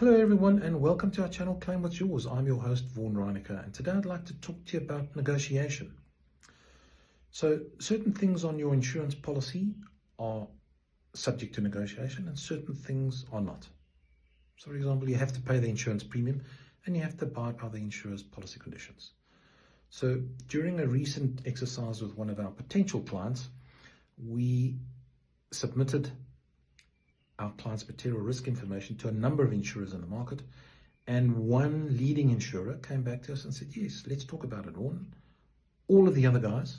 Hello everyone and welcome to our channel Claim What's Yours. I'm your host Vaughan Reinecker, and today I'd like to talk to you about negotiation. So certain things on your insurance policy are subject to negotiation and certain things are not. So for example, you have to pay the insurance premium and you have to abide by the insurer's policy conditions. So during a recent exercise with one of our potential clients, we submitted our client's material risk information to a number of insurers in the market, and one leading insurer came back to us and said, yes, let's talk about it, Vaughan. All of the other guys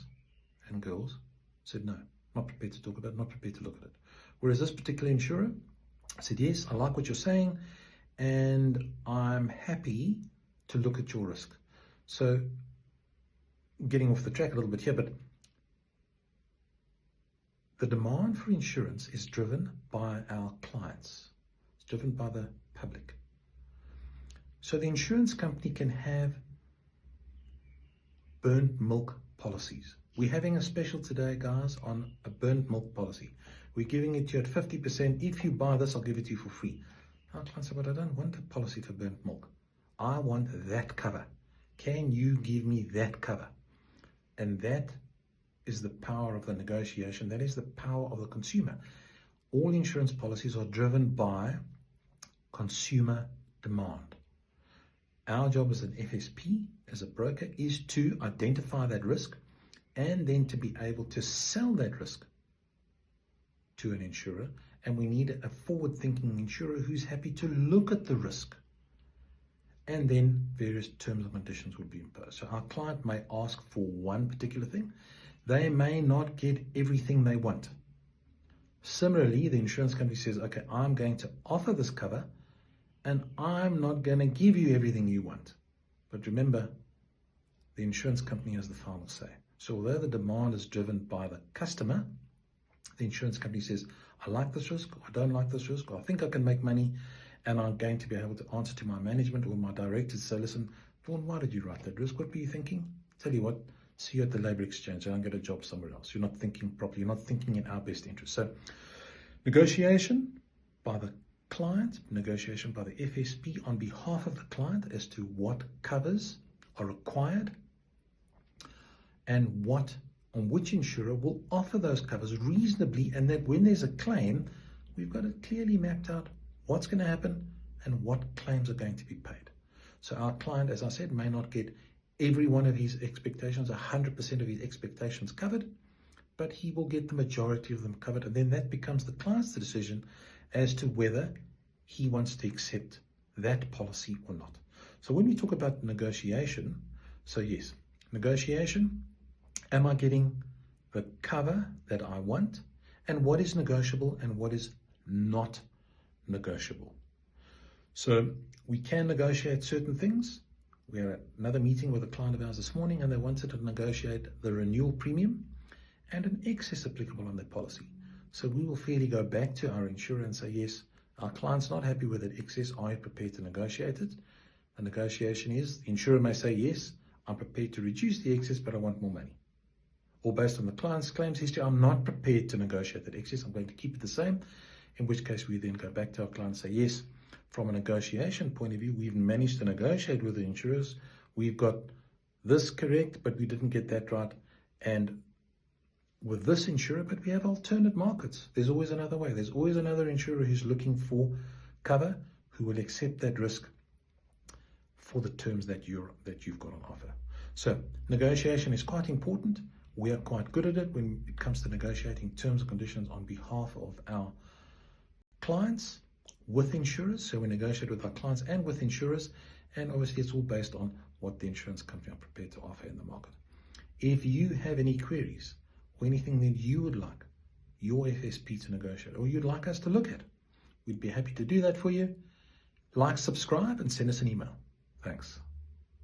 and girls said, no, not prepared to talk about it, not prepared to look at it. Whereas this particular insurer said, yes, I like what you're saying and I'm happy to look at your risk. So getting off the track a little bit here, but the demand for insurance is driven by our clients. It's driven by the public. So the insurance company can have burnt milk policies. We're having a special today, guys, on a burnt milk policy. We're giving it to you at 50%. If you buy this, I'll give it to you for free. Our client said, but I don't want a policy for burnt milk. I want that cover. Can you give me that cover? And that is the power of the negotiation. That is the power of the consumer. All insurance policies are driven by consumer demand. Our job as an FSP, as a broker, is to identify that risk and then to be able to sell that risk to an insurer. And we need a forward-thinking insurer who's happy to look at the risk. And then various terms and conditions would be imposed. So our client may ask for one particular thing. They may not get everything they want. Similarly, the insurance company says, okay, I'm going to offer this cover and I'm not going to give you everything you want. But remember, the insurance company has the final say. So although the demand is driven by the customer, the insurance company says, I like this risk, or I don't like this risk, or I think I can make money, and I'm going to be able to answer to my management or my directors. So listen, Vaughan, why did you write that risk? What were you thinking? Tell you what, see you at the labor exchange. I don't get a job somewhere else. You're not thinking properly. You're not thinking in our best interest. So negotiation by the client, negotiation by the FSP on behalf of the client as to what covers are required and on which insurer will offer those covers reasonably, and that when there's a claim, we've got it clearly mapped out what's going to happen and what claims are going to be paid. So our client, as I said, may not get every one of his expectations, 100% of his expectations covered, but he will get the majority of them covered. And then that becomes the client's decision as to whether he wants to accept that policy or not. So when we talk about negotiation, so yes, negotiation, am I getting the cover that I want? And what is negotiable and what is not negotiable? So we can negotiate certain things. We had another meeting with a client of ours this morning and they wanted to negotiate the renewal premium and an excess applicable on their policy. So we will fairly go back to our insurer and say, yes, our client's not happy with that excess. Are you prepared to negotiate it? The negotiation is, the insurer may say, yes, I'm prepared to reduce the excess, but I want more money. Or based on the client's claims history, I'm not prepared to negotiate that excess. I'm going to keep it the same, in which case we then go back to our client and say, yes, from a negotiation point of view, we've managed to negotiate with the insurers. We've got this correct, but we didn't get that right. And with this insurer, but we have alternate markets. There's always another way. There's always another insurer who's looking for cover, who will accept that risk for the terms that you've got on offer. So negotiation is quite important. We are quite good at it when it comes to negotiating terms and conditions on behalf of our clients with insurers. So we negotiate with our clients and with insurers, and obviously it's all based on what the insurance company are prepared to offer in the market. If you have any queries or anything that you would like your FSP to negotiate or you'd like us to look at, we'd be happy to do that for you. Like, subscribe, and send us an email. Thanks.